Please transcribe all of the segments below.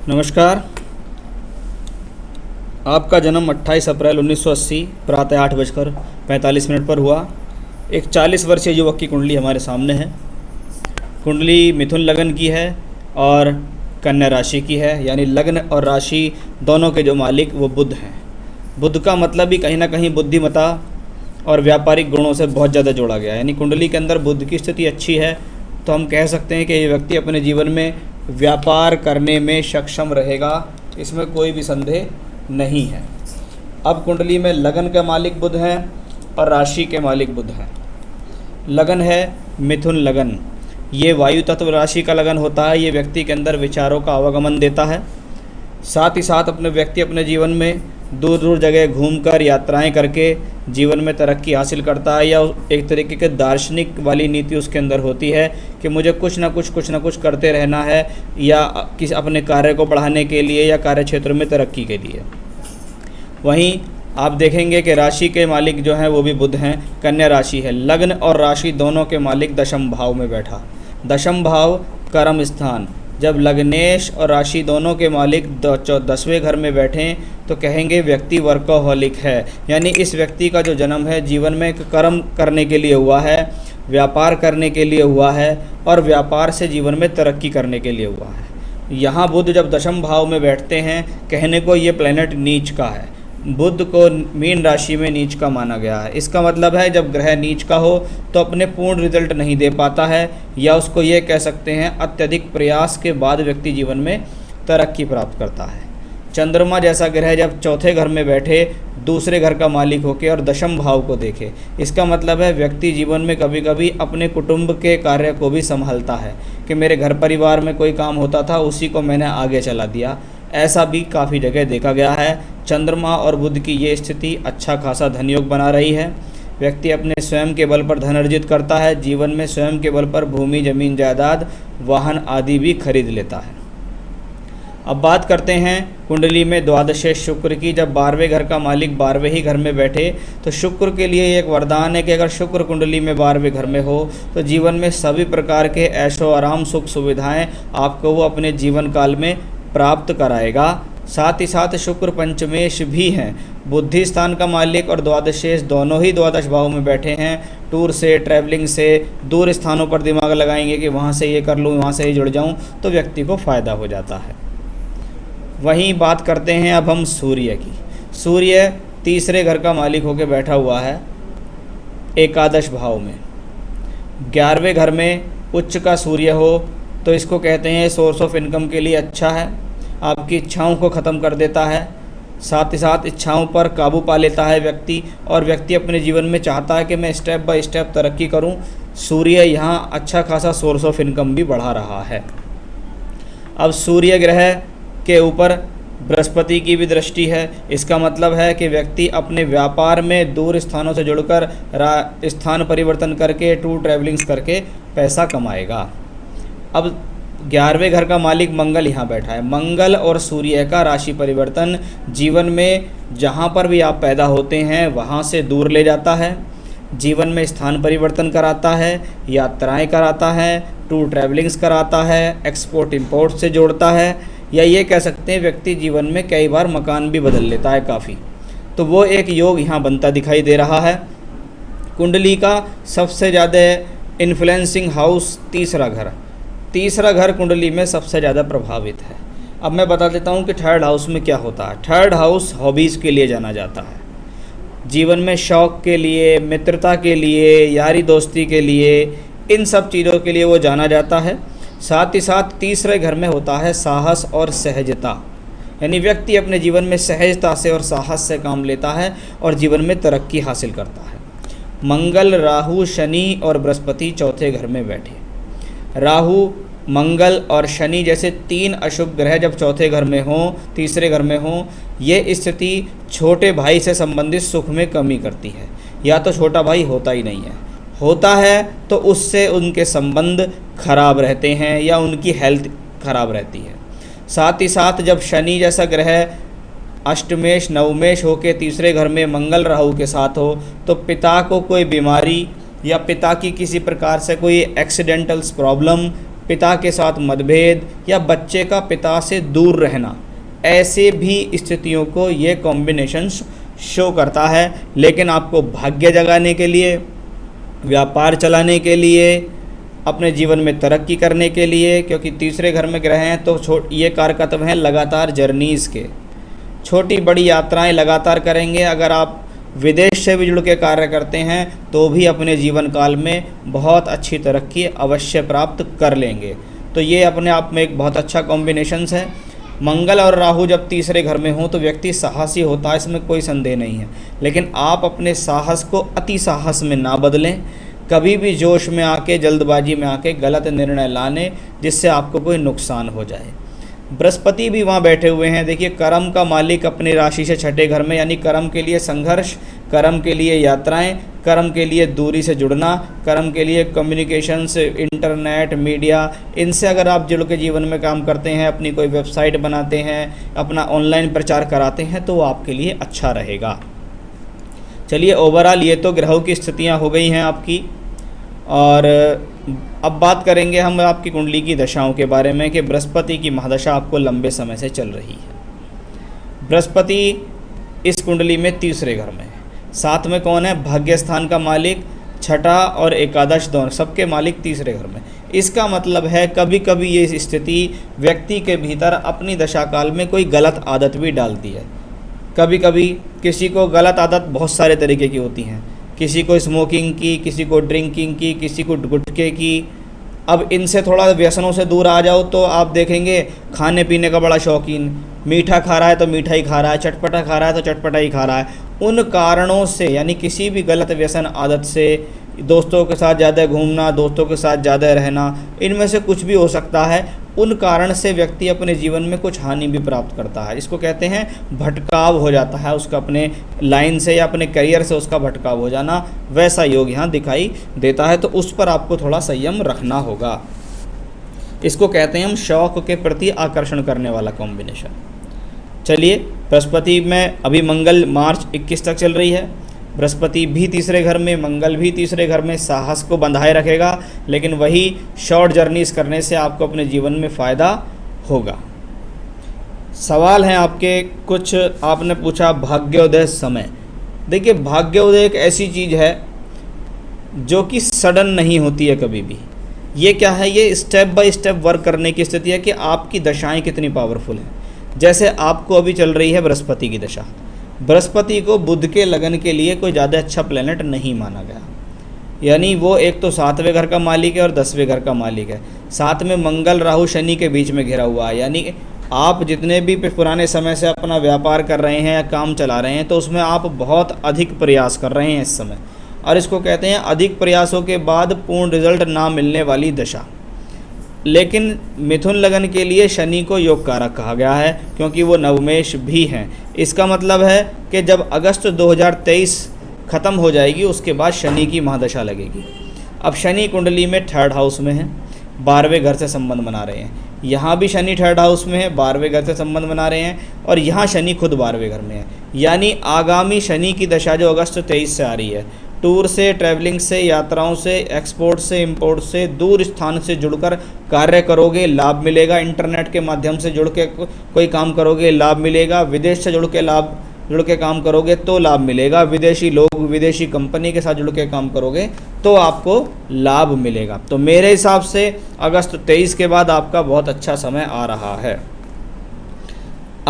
नमस्कार। आपका जन्म 28 अप्रैल 1980 प्रातः 8:45 पर हुआ। एक 40 वर्षीय युवक की कुंडली हमारे सामने है। कुंडली मिथुन लगन की है और कन्या राशि की है, यानी लग्न और राशि दोनों के जो मालिक वो बुध हैं। बुध का मतलब भी कहीं ना कहीं बुद्धिमता और व्यापारिक गुणों से बहुत ज़्यादा जोड़ा गया है। यानी कुंडली के अंदर बुध की स्थिति अच्छी है तो हम कह सकते हैं कि ये व्यक्ति अपने जीवन में व्यापार करने में सक्षम रहेगा, इसमें कोई भी संदेह नहीं है। अब कुंडली में लगन के मालिक बुध हैं और राशि के मालिक बुध हैं। लगन है मिथुन लगन, ये वायु तत्व राशि का लगन होता है। ये व्यक्ति के अंदर विचारों का आवागमन देता है। साथ ही साथ अपने व्यक्ति अपने जीवन में दूर दूर जगह घूमकर यात्राएं करके जीवन में तरक्की हासिल करता है, या एक तरीके के दार्शनिक वाली नीति उसके अंदर होती है कि मुझे कुछ ना कुछ करते रहना है, या किसी अपने कार्य को बढ़ाने के लिए या कार्य क्षेत्र में तरक्की के लिए। वहीं आप देखेंगे कि राशि के मालिक जो हैं वो भी बुध हैं। कन्या राशि है, लग्न और राशि दोनों के मालिक दशम भाव में बैठा। दशम भाव कर्म स्थान, जब लग्नेश और राशि दोनों के मालिक 10वें घर में बैठें तो कहेंगे व्यक्ति वर्कोहॉलिक है। यानी इस व्यक्ति का जो जन्म है जीवन में कर्म करने के लिए हुआ है, व्यापार करने के लिए हुआ है और व्यापार से जीवन में तरक्की करने के लिए हुआ है। यहाँ बुध जब दशम भाव में बैठते हैं, कहने को ये प्लैनेट नीच का है। बुध को मीन राशि में नीच का माना गया है। इसका मतलब है जब ग्रह नीच का हो तो अपने पूर्ण रिजल्ट नहीं दे पाता है, या उसको ये कह सकते हैं अत्यधिक प्रयास के बाद व्यक्ति जीवन में तरक्की प्राप्त करता है। चंद्रमा जैसा ग्रह जब चौथे घर में बैठे, दूसरे घर का मालिक होके और दशम भाव को देखे, इसका मतलब है व्यक्ति जीवन में कभी कभी अपने कुटुंब के कार्य को भी संभालता है कि मेरे घर परिवार में कोई काम होता था उसी को मैंने आगे चला दिया। ऐसा भी काफ़ी जगह देखा गया है। चंद्रमा और बुध की ये स्थिति अच्छा खासा धनयोग बना रही है। व्यक्ति अपने स्वयं के बल पर धन अर्जित करता है, जीवन में स्वयं के बल पर भूमि जमीन जायदाद वाहन आदि भी खरीद लेता है। अब बात करते हैं कुंडली में द्वादशेश शुक्र की। जब 12वें घर का मालिक 12वें ही घर में बैठे तो शुक्र के लिए एक वरदान है कि अगर शुक्र कुंडली में 12वें घर में हो तो जीवन में सभी प्रकार के ऐशो आराम सुख सुविधाएं आपको वो अपने जीवन काल में प्राप्त कराएगा। साथ ही साथ शुक्र पंचमेश भी हैं, बुद्धि स्थान का मालिक और द्वादशेश दोनों ही द्वादश भाव में बैठे हैं। टूर से, ट्रैवलिंग से, दूर स्थानों पर दिमाग लगाएंगे कि वहाँ से ये कर लूँ, वहाँ से ही जुड़ जाऊँ, तो व्यक्ति को फ़ायदा हो जाता है। वहीं बात करते हैं अब हम सूर्य की। सूर्य तीसरे घर का मालिक होकर बैठा हुआ है एकादश भाव में। 11वें घर में उच्च का सूर्य हो तो इसको कहते हैं सोर्स ऑफ इनकम के लिए अच्छा है, आपकी इच्छाओं को ख़त्म कर देता है। साथ ही साथ इच्छाओं पर काबू पा लेता है व्यक्ति, और व्यक्ति अपने जीवन में चाहता है कि मैं स्टेप बाय स्टेप तरक्की करूं। सूर्य यहाँ अच्छा खासा सोर्स ऑफ इनकम भी बढ़ा रहा है। अब सूर्य ग्रह के ऊपर बृहस्पति की भी दृष्टि है। इसका मतलब है कि व्यक्ति अपने व्यापार में दूर स्थानों से जुड़कर स्थान परिवर्तन करके टूर ट्रैवलिंग्स करके पैसा कमाएगा। अब 11वें घर का मालिक मंगल यहाँ बैठा है। मंगल और सूर्य का राशि परिवर्तन जीवन में जहाँ पर भी आप पैदा होते हैं वहाँ से दूर ले जाता है, जीवन में स्थान परिवर्तन कराता है, यात्राएं कराता है, टूर ट्रैवलिंग्स कराता है, एक्सपोर्ट इंपोर्ट से जोड़ता है, या ये कह सकते हैं व्यक्ति जीवन में कई बार मकान भी बदल लेता है काफ़ी। तो वो एक योग यहाँ बनता दिखाई दे रहा है। कुंडली का सबसे ज़्यादा इन्फ्लुएंसिंग हाउस तीसरा घर कुंडली में सबसे ज़्यादा प्रभावित है। अब मैं बता देता हूँ कि थर्ड हाउस में क्या होता है। थर्ड हाउस हॉबीज़ के लिए जाना जाता है, जीवन में शौक़ के लिए, मित्रता के लिए, यारी दोस्ती के लिए, इन सब चीज़ों के लिए वो जाना जाता है। साथ ही साथ तीसरे घर में होता है साहस और सहजता, यानी व्यक्ति अपने जीवन में सहजता से और साहस से काम लेता है और जीवन में तरक्की हासिल करता है। मंगल, राहु, शनि और बृहस्पति चौथे घर में बैठे। राहु, मंगल और शनि जैसे 3 अशुभ ग्रह जब चौथे घर में हों, तीसरे घर में हों, ये स्थिति छोटे भाई से संबंधित सुख में कमी करती है। या तो छोटा भाई होता ही नहीं है, होता है तो उससे उनके संबंध खराब रहते हैं या उनकी हेल्थ खराब रहती है। साथ ही साथ जब शनि जैसा ग्रह अष्टमेश नवमेश होकर तीसरे घर में मंगल राहु के साथ हो तो पिता को कोई बीमारी या पिता की किसी प्रकार से कोई एक्सीडेंटल्स प्रॉब्लम, पिता के साथ मतभेद या बच्चे का पिता से दूर रहना, ऐसे भी स्थितियों को ये कॉम्बिनेशन शो करता है। लेकिन आपको भाग्य जगाने के लिए, व्यापार चलाने के लिए, अपने जीवन में तरक्की करने के लिए, क्योंकि तीसरे घर में ग्रह हैं तो ये कारकत्व हैं लगातार जर्नीज़ के, छोटी बड़ी यात्राएं लगातार करेंगे। अगर आप विदेश से भी जुड़ के कार्य करते हैं तो भी अपने जीवन काल में बहुत अच्छी तरक्की अवश्य प्राप्त कर लेंगे। तो ये अपने आप में एक बहुत अच्छा कॉम्बिनेशंस है। मंगल और राहु जब तीसरे घर में हो तो व्यक्ति साहसी होता है, इसमें कोई संदेह नहीं है। लेकिन आप अपने साहस को अति साहस में ना बदलें, कभी भी जोश में आके, जल्दबाजी में आके गलत निर्णय लाने जिससे आपको कोई नुकसान हो जाए। बृहस्पति भी वहाँ बैठे हुए हैं। देखिए, कर्म का मालिक अपनी राशि से छठे घर में, यानी कर्म के लिए संघर्ष, कर्म के लिए यात्राएं, कर्म के लिए दूरी से जुड़ना, कर्म के लिए कम्युनिकेशंस, इंटरनेट, मीडिया, इनसे अगर आप जुड़ के जीवन में काम करते हैं, अपनी कोई वेबसाइट बनाते हैं, अपना ऑनलाइन प्रचार कराते हैं तो वो आपके लिए अच्छा रहेगा। चलिए, ओवरऑल ये तो ग्रहों की स्थितियाँ हो गई हैं आपकी। और अब बात करेंगे हम आपकी कुंडली की दशाओं के बारे में कि बृहस्पति की महादशा आपको लंबे समय से चल रही है। बृहस्पति इस कुंडली में तीसरे घर में है। साथ में कौन है? भाग्य स्थान का मालिक, छठा और एकादश दोनों, सबके मालिक तीसरे घर में। इसका मतलब है कभी कभी ये स्थिति व्यक्ति के भीतर अपनी दशा काल में कोई गलत आदत भी डालती है। कभी कभी किसी को गलत आदत बहुत सारे तरीके की होती हैं, किसी को स्मोकिंग की, किसी को ड्रिंकिंग की, किसी को गुटखे की। अब इनसे थोड़ा व्यसनों से दूर आ जाओ तो आप देखेंगे खाने पीने का बड़ा शौकीन, मीठा खा रहा है तो मीठा ही खा रहा है, चटपटा खा रहा है तो चटपटा ही खा रहा है। उन कारणों से, यानी किसी भी गलत व्यसन आदत से, दोस्तों के साथ ज़्यादा घूमना, दोस्तों के साथ ज़्यादा रहना, इनमें से कुछ भी हो सकता है। उन कारण से व्यक्ति अपने जीवन में कुछ हानि भी प्राप्त करता है। इसको कहते हैं भटकाव हो जाता है उसका, अपने लाइन से या अपने करियर से उसका भटकाव हो जाना, वैसा योग यहाँ दिखाई देता है। तो उस पर आपको थोड़ा संयम रखना होगा। इसको कहते हैं हम शौक के प्रति आकर्षण करने वाला कॉम्बिनेशन। चलिए, बृहस्पति में अभी मंगल मार्च 21 तक चल रही है। बृहस्पति भी तीसरे घर में, मंगल भी तीसरे घर में, साहस को बंधाए रखेगा। लेकिन वही शॉर्ट जर्नीज करने से आपको अपने जीवन में फ़ायदा होगा। सवाल हैं आपके कुछ, आपने पूछा भाग्योदय समय। देखिए, भाग्योदय एक ऐसी चीज़ है जो कि सडन नहीं होती है कभी भी। ये क्या है? ये स्टेप बाय स्टेप वर्क करने की स्थिति है कि आपकी दशाएं कितनी पावरफुल हैं। जैसे आपको अभी चल रही है बृहस्पति की दशा। बृहस्पति को बुध के लगन के लिए कोई ज़्यादा अच्छा प्लेनेट नहीं माना गया, यानी वो एक तो 7वें घर का मालिक है और 10वें घर का मालिक है। साथ में मंगल राहु शनि के बीच में घिरा हुआ है, यानी आप जितने भी पुराने समय से अपना व्यापार कर रहे हैं या काम चला रहे हैं तो उसमें आप बहुत अधिक प्रयास कर रहे हैं इस समय, और इसको कहते हैं अधिक प्रयासों के बाद पूर्ण रिजल्ट ना मिलने वाली दशा। लेकिन मिथुन लगन के लिए शनि को योग कारक कहा गया है क्योंकि वो नवमेश भी हैं। इसका मतलब है कि जब अगस्त 2023 ख़त्म हो जाएगी उसके बाद शनि की महादशा लगेगी। अब शनि कुंडली में 3rd हाउस में है, 12वें घर से संबंध बना रहे हैं। यहाँ भी शनि 3rd हाउस में है, 12वें घर से संबंध बना रहे हैं, और यहाँ शनि खुद 12वें घर में है। यानी आगामी शनि की दशा जो अगस्त 23 से आ रही है, टूर से, ट्रैवलिंग से, यात्राओं से, एक्सपोर्ट से, इंपोर्ट से, दूर स्थान से जुड़कर कार्य करोगे, लाभ मिलेगा। इंटरनेट के माध्यम से जुड़ के कोई काम करोगे, लाभ मिलेगा। विदेश से जुड़ के काम करोगे तो लाभ मिलेगा। विदेशी लोग, विदेशी कंपनी के साथ जुड़ के काम करोगे तो आपको लाभ मिलेगा। तो मेरे हिसाब से अगस्त 23 के बाद आपका बहुत अच्छा समय आ रहा है।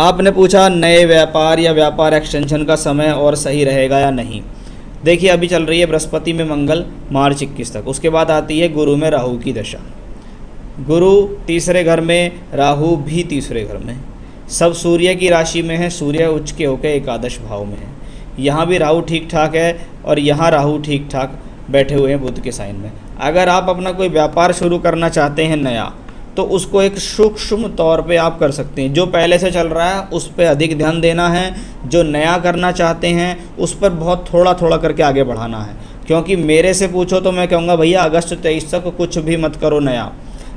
आपने पूछा नए व्यापार या व्यापार एक्सटेंशन का समय और सही रहेगा या नहीं। देखिए, अभी चल रही है बृहस्पति में मंगल मार्च 21 तक, उसके बाद आती है गुरु में राहु की दशा। गुरु तीसरे घर में, राहु भी तीसरे घर में, सब सूर्य की राशि में है। सूर्य उच्च के होकर एकादश भाव में है। यहाँ भी राहु ठीक ठाक है और यहाँ राहु ठीक ठाक बैठे हुए हैं बुध के साइन में। अगर आप अपना कोई व्यापार शुरू करना चाहते हैं नया, तो उसको एक सूक्ष्म तौर पे आप कर सकते हैं। जो पहले से चल रहा है उस पर अधिक ध्यान देना है, जो नया करना चाहते हैं उस पर बहुत थोड़ा थोड़ा करके आगे बढ़ाना है। क्योंकि मेरे से पूछो तो मैं कहूँगा भैया अगस्त 23 तक कुछ भी मत करो नया,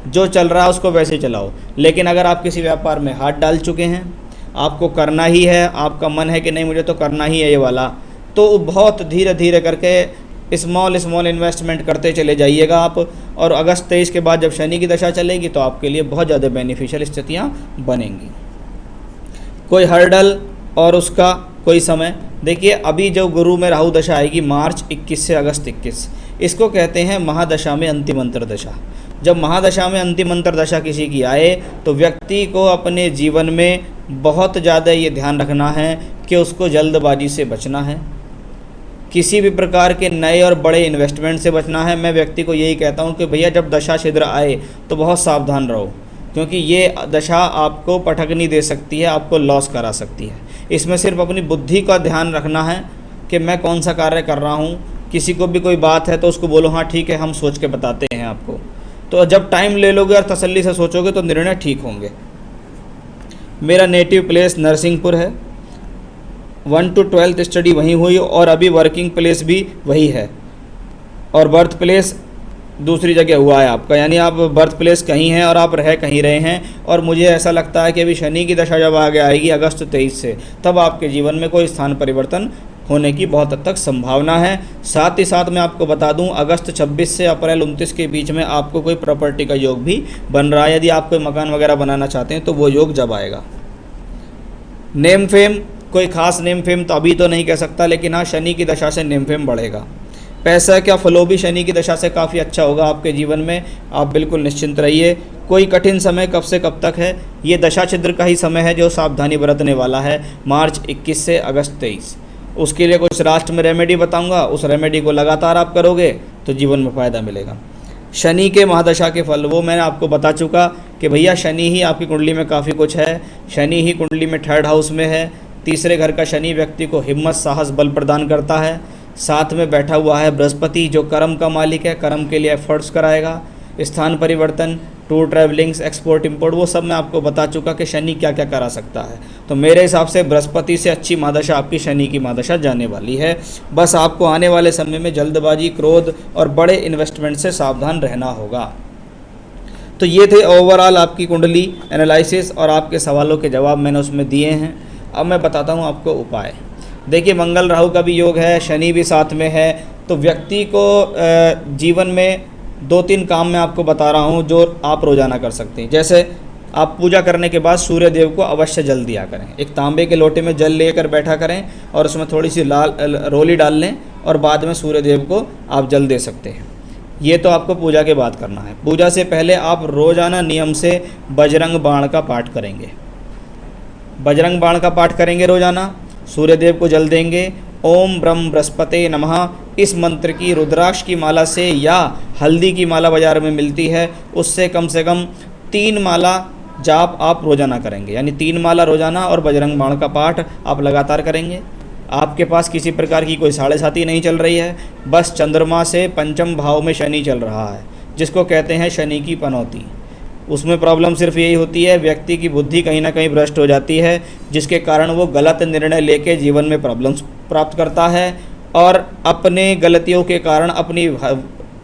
जो चल रहा है उसको वैसे चलाओ। लेकिन अगर आप किसी व्यापार में हाथ डाल चुके हैं, आपको करना ही है, आपका मन है कि नहीं मुझे तो करना ही है ये वाला, तो बहुत धीरे धीरे करके स्मॉल स्मॉल इन्वेस्टमेंट करते चले जाइएगा आप, और अगस्त 23 के बाद जब शनि की दशा चलेगी तो आपके लिए बहुत ज़्यादा बेनिफिशियल स्थितियाँ बनेंगी। कोई हर्डल और उसका कोई समय, देखिए अभी जो गुरु में राहु दशा आएगी मार्च 21 से अगस्त 21, इसको कहते हैं महादशा में अंतिम अंतर दशा। जब महादशा में अंतिम अंतर दशा किसी की आए तो व्यक्ति को अपने जीवन में बहुत ज़्यादा ये ध्यान रखना है कि उसको जल्दबाजी से बचना है, किसी भी प्रकार के नए और बड़े इन्वेस्टमेंट से बचना है। मैं व्यक्ति को यही कहता हूँ कि भैया जब दशा छिद्र आए तो बहुत सावधान रहो, क्योंकि ये दशा आपको पटकनी दे सकती है, आपको लॉस करा सकती है। इसमें सिर्फ अपनी बुद्धि का ध्यान रखना है कि मैं कौन सा कार्य कर रहा हूँ। किसी को भी कोई बात है तो उसको बोलो हाँ ठीक है, हम सोच के बताते हैं आपको। तो जब टाइम ले लोगे और तसल्ली से सोचोगे तो निर्णय ठीक होंगे। मेरा नेटिव प्लेस नरसिंहपुर है, 1 to 12th स्टडी वहीं हुई और अभी वर्किंग प्लेस भी वही है, और बर्थ प्लेस दूसरी जगह हुआ है आपका, यानी आप बर्थ प्लेस कहीं हैं और आप रह कहीं रहे हैं। और मुझे ऐसा लगता है कि अभी शनि की दशा जब आगे आएगी अगस्त 23 से, तब आपके जीवन में कोई स्थान परिवर्तन होने की बहुत हद तक संभावना है। साथ ही साथ मैं आपको बता दूं, अगस्त 26 से अप्रैल 29 के बीच में आपको कोई प्रॉपर्टी का योग भी बन रहा है। यदि आप कोई मकान वगैरह बनाना चाहते हैं तो वो योग जब आएगा। नेम फेम, कोई खास नेम फेम तो अभी तो नहीं कह सकता, लेकिन हाँ शनि की दशा से नेम फेम बढ़ेगा। पैसा का फ्लो भी शनि की दशा से काफ़ी अच्छा होगा आपके जीवन में, आप बिल्कुल निश्चिंत रहिए। कोई कठिन समय कब से कब तक है, ये दशा छिद्र का ही समय है जो सावधानी बरतने वाला है, मार्च 21 से अगस्त 23। उसके लिए कुछ राष्ट्र में रेमेडी बताऊंगा, उस रेमेडी को लगातार आप करोगे तो जीवन में फ़ायदा मिलेगा। शनि के महादशा के फल वो मैंने आपको बता चुका कि भैया शनि ही आपकी कुंडली में काफ़ी कुछ है। शनि ही कुंडली में 3rd हाउस में है। तीसरे घर का शनि व्यक्ति को हिम्मत, साहस, बल प्रदान करता है। साथ में बैठा हुआ है बृहस्पति जो कर्म का मालिक है, कर्म के लिए एफर्ट्स कराएगा। स्थान परिवर्तन, टूर, ट्रैवलिंग्स, एक्सपोर्ट इंपोर्ट, वो सब मैं आपको बता चुका कि शनि क्या क्या करा सकता है। तो मेरे हिसाब से बृहस्पति से अच्छी महादशा आपकी शनि की महादशा जाने वाली है। बस आपको आने वाले समय में जल्दबाजी, क्रोध और बड़े इन्वेस्टमेंट से सावधान रहना होगा। तो ये थे ओवरऑल आपकी कुंडली एनालिसिस और आपके सवालों के जवाब मैंने उसमें दिए हैं। अब मैं बताता हूँ आपको उपाय। देखिए मंगल राहु का भी योग है, शनि भी साथ में है, तो व्यक्ति को जीवन में 2-3 काम मैं आपको बता रहा हूँ जो आप रोज़ाना कर सकते हैं। जैसे आप पूजा करने के बाद सूर्य देव को अवश्य जल दिया करें। एक तांबे के लोटे में जल लेकर बैठा करें और उसमें थोड़ी सी लाल रोली डाल लें और बाद में सूर्य देव को आप जल दे सकते हैं। ये तो आपको पूजा के बाद करना है। पूजा से पहले आप रोज़ाना नियम से बजरंग बाण का पाठ करेंगे। बजरंग बाण का पाठ करेंगे रोज़ाना, सूर्य देव को जल देंगे। ओम ब्रह्म बृहस्पते नमः, इस मंत्र की रुद्राक्ष की माला से या हल्दी की माला बाज़ार में मिलती है, उससे कम से कम 3 माला जाप आप रोज़ाना करेंगे, यानी 3 माला रोज़ाना और बजरंग बाण का पाठ आप लगातार करेंगे। आपके पास किसी प्रकार की कोई साढ़े साती नहीं चल रही है, बस चंद्रमा से 5th भाव में शनि चल रहा है, जिसको कहते हैं शनि की पनौती। उसमें प्रॉब्लम सिर्फ यही होती है, व्यक्ति की बुद्धि कहीं ना कहीं भ्रष्ट हो जाती है, जिसके कारण वो गलत निर्णय लेके जीवन में प्रॉब्लम्स प्राप्त करता है और अपने गलतियों के कारण अपनी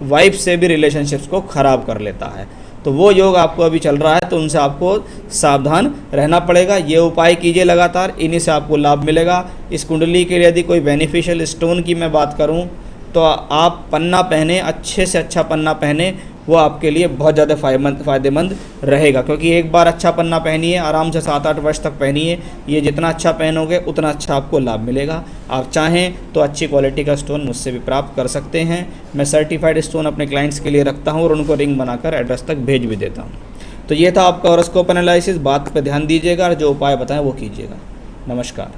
वाइफ से भी रिलेशनशिप्स को ख़राब कर लेता है। तो वो योग आपको अभी चल रहा है, तो उनसे आपको सावधान रहना पड़ेगा। ये उपाय कीजिए लगातार, इन्हीं से आपको लाभ मिलेगा। इस कुंडली के लिए यदि कोई बेनिफिशियल स्टोन की मैं बात करूं तो आप पन्ना पहने, अच्छे से अच्छा पन्ना पहने, वो आपके लिए बहुत ज़्यादा फ़ायदेमंद रहेगा। क्योंकि एक बार अच्छा पन्ना पहनिए, आराम से 7-8 वर्ष तक पहनिए, ये जितना अच्छा पहनोगे उतना अच्छा आपको लाभ मिलेगा। आप चाहें तो अच्छी क्वालिटी का स्टोन मुझसे भी प्राप्त कर सकते हैं। मैं सर्टिफाइड स्टोन अपने क्लाइंट्स के लिए रखता हूँ और उनको रिंग बनाकर एड्रेस तक भेज भी देता हूँ। तो ये था आपका हॉरोस्कोप एनालिसिस। बात पर ध्यान दीजिएगा और जो उपाय बताएं वो कीजिएगा। नमस्कार।